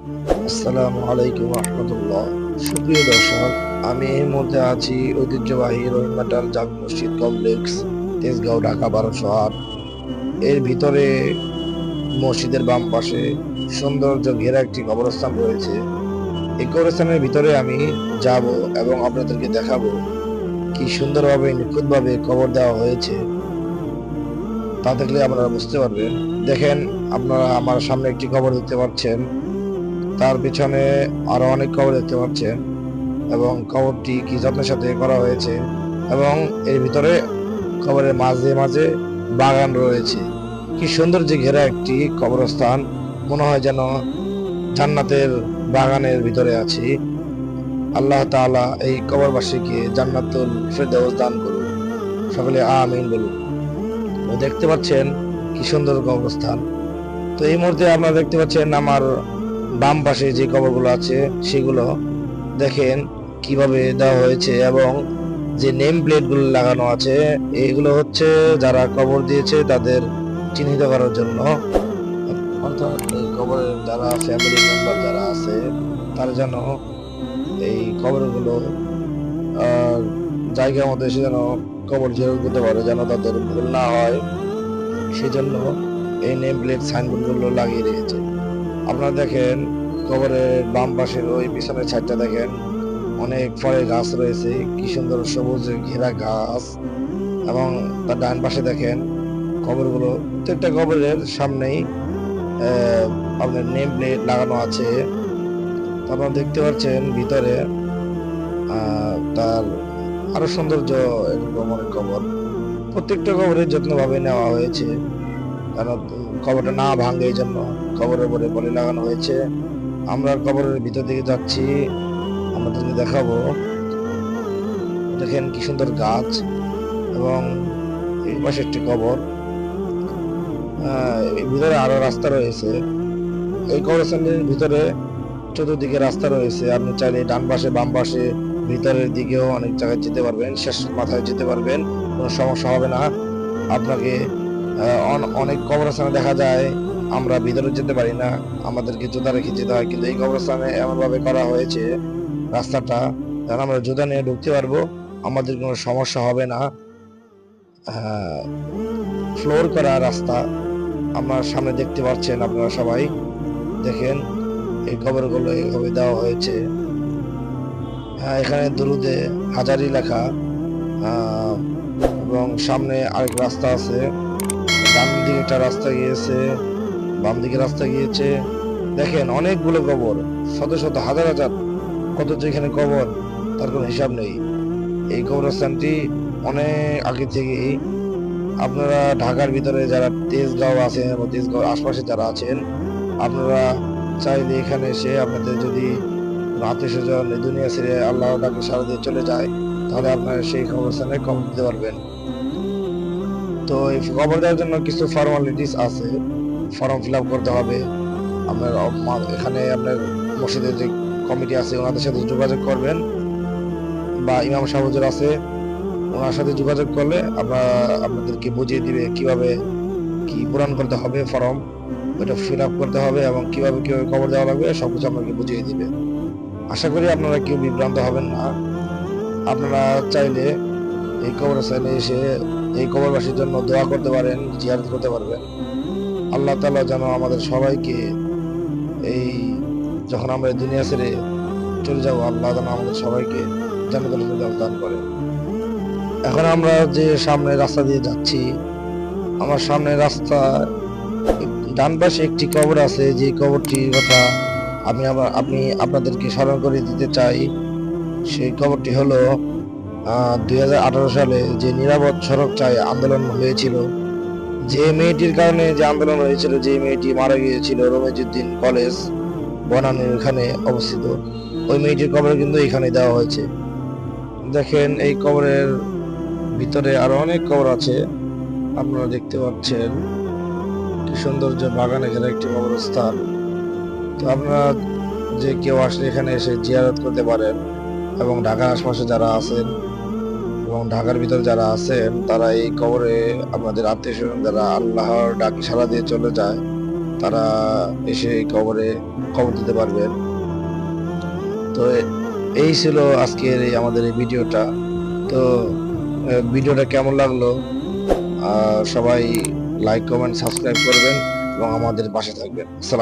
আসসালামু আলাইকুম রহমতুল্লাহ। সুপ্রিয় দর্শক, আমি এই মুহূর্তে আছি ঐতিহ্যবাহী রহিমাটাল জামে মসজিদ কমপ্লেক্স, তেজগাঁও, ঢাকা 1208। এর ভিতরে মসজিদের বাম পাশে সৌন্দর্য ঘেরা একটি কবরস্থান রয়েছে। এই কবরস্থানের ভিতরে আমি যাব এবং আপনাদেরকে দেখাবো কি সুন্দরভাবে নিখুঁতভাবে কবর দেওয়া হয়েছে। তা দেখলে আপনারা বুঝতে পারবেন। দেখেন, আপনারা আমার সামনে একটি কবর দেখতে পাচ্ছেন, তার পিছনে আরো অনেক কবর দেখতে পাচ্ছেন এবং কবরটি কি যত্নের সাথে করা হয়েছে। এবং এর ভিতরে কবরের মাঝে মাঝে বাগান রয়েছে। কি সুন্দর যে ঘেরা একটি কবরস্থান, মনে হয় যেন জান্নাতের বাগানের ভিতরে আছি। আল্লাহ তাআলা এই কবরবাসীকে জান্নাতুল ফেরদাউস দান করুন, সকলে আমিন বলুন। তো দেখতে পাচ্ছেন কি সুন্দর কবরস্থান। তো এই মুহূর্তে আপনারা দেখতে পাচ্ছেন আমার বাম পাশে যে কবরগুলো আছে সেগুলো দেখেন কিভাবে দেওয়া হয়েছে এবং যে নেম প্লেট গুলো লাগানো আছে, এগুলো হচ্ছে যারা কবর দিয়েছে তাদের চিহ্নিত করার জন্য। অর্থাৎ এই কবরের যারা ফ্যামিলি মেম্বার যারা আছে তারা যেন এই কবরগুলো আহ জায়গার মধ্যে এসে যেন কবর জিয়ারত করতে পারে, যেন তাদের ভুল না হয়, সেজন্য এই নেম প্লেট সাইনবোর্ড গুলো লাগিয়ে রেখেছে। আপনারা দেখেন কবরের বাম পাশের ওই পিছনের সাইডটা দেখেন অনেক ফলের গাছ রয়েছে, কি সুন্দর সবুজ ঘেরা গাছ। এবং তার ডান পাশে দেখেন কবরগুলো, প্রত্যেকটা কবরের সামনেই আপনার নেম প্লেট লাগানো আছে। আপনারা দেখতে পাচ্ছেন ভিতরে তার আরো সৌন্দর্য, এরকম অনেক কবর। প্রত্যেকটা কবরের যত্নভাবে নেওয়া হয়েছে, কারণ কবরটা না ভাঙে এই জন্য কবরের উপরে পলি লাগানো হয়েছে। আমরা কবরের ভিতর দিকে যাচ্ছি, আমাদেরকে দেখাবো। দেখেন কি সুন্দর গাছ এবং এই পাশে একটি কবর। ভিতরে আরো রাস্তা রয়েছে। এই কবরস্থানের ভিতরে চতুর্দিকে রাস্তা রয়েছে, আপনি চাইলে ডান পাশে বাম পাশে ভিতরের দিকেও অনেক জায়গায় যেতে পারবেন, শেষ মাথায় যেতে পারবেন, কোনো সমস্যা হবে না আপনাকে। অনেক কবরস্থানে দেখা যায় আমরা ভিতরে যেতে পারি না, আমাদেরকে জুতা রেখে যেতে হয়, কিন্তু এই কবরস্থানে এমন ভাবে করা হয়েছে রাস্তাটা যেন আমরা জুতা নিয়ে ঢুকতে পারবো, আমাদের কোনো সমস্যা হবে না। ফ্লোর করা রাস্তা আমার সামনে দেখতে পাচ্ছেন আপনারা সবাই। দেখেন এই কবরগুলো এইভাবে দেওয়া হয়েছে। এখানে দুরুদে হাজারি লেখা, এবং সামনে আরেক রাস্তা আছে, ডান দিকে একটা রাস্তা গিয়েছে, বাম দিকে রাস্তা গিয়েছে। দেখেন অনেকগুলো কবর, শত শত হাজার হাজার কত যে এখানে কবর তার কোনো হিসাব নেই। এই কবরস্থানটি অনেক আগে থেকেই, আপনারা ঢাকার ভিতরে যারা তেজগাঁও আছেন এবং তেজগাঁও আশপাশে যারা আছেন, আপনারা চাইলে এখানে এসে আপনাদের যদি আত্মীয় স্বজন এই দুনিয়া ছেড়ে আল্লাহ ডাকে সারা দিয়ে চলে যায়, তাহলে আপনারা সেই কবরস্থানে কবর দিতে পারবেন। তো এই কবর দেওয়ার জন্য কিছু ফর্মালিটিস আছে, ফর্ম ফিল আপ করতে হবে। আপনার এখানে আপনার মসজিদের যে কমিটি আছে ওনাদের সাথে যোগাযোগ করবেন, বা ইমাম সাহেব হুজুর আছে ওনার সাথে যোগাযোগ করলে আপনাদেরকে বুঝিয়ে দিবে কিভাবে কি পূরণ করতে হবে, ফর্ম ওইটা ফিল আপ করতে হবে এবং কিভাবে কিভাবে কবর দেওয়া লাগবে সবকিছু আপনাকে বুঝিয়ে দিবে। আশা করি আপনারা কেউ বিভ্রান্ত হবেন না। আপনারা চাইলে এই কবরস্থানে এসে এই কবরবাসীর জন্য দোয়া করতে পারেন, জিয়ারত করতে পারবেন। আল্লাহ তাআলা যেন আমাদের সবাইকে এই যখন আমরা দুনিয়া ছেড়ে চলে যাব, আল্লাহ যেন আমাদের সবাইকে জান্নাতুল ফেরদাউস দান করে। এখন আমরা যে সামনে রাস্তা দিয়ে যাচ্ছি, আমার সামনে রাস্তা ডান পাশে একটি কবর আছে, যে কবরটির কথা আপনি আপনাদেরকে স্মরণ করে দিতে চাই। সেই কবরটি হলো 2018 সালে যে নিরাপদ সড়ক চাই আন্দোলন হয়েছিল, যে মেয়েটির কারণে যে আন্দোলন হয়েছিল, যে মেয়েটি মারা গিয়েছিল রমিজউদ্দিন কলেজ বনানীর এখানে অবস্থিত, ওই মেয়েটির কবর কিন্তু এখানে দেওয়া হয়েছে। দেখেন এই কবরের ভিতরে আরো অনেক কবর আছে, আপনারা দেখতে পাচ্ছেন কি সৌন্দর্য বাগানে ঘেরা একটি কবরস্থান। তো আপনারা যে কেউ আসলে এখানে এসে জিয়ারত করতে পারেন, এবং ঢাকার আশপাশে যারা আছেন এবং ঢাকার ভিতরে যারা আছেন তারা এই কবরে আপনাদের আত্মীয় স্বজন যারা আল্লাহর ডাকে সাড়া দিয়ে চলে যায়, তারা এসে এই কবরে কবর দিতে পারবেন। তো এই ছিল আজকের আমাদের এই ভিডিওটা। তো ভিডিওটা কেমন লাগলো সবাই লাইক কমেন্ট সাবস্ক্রাইব করবেন এবং আমাদের পাশে থাকবেন।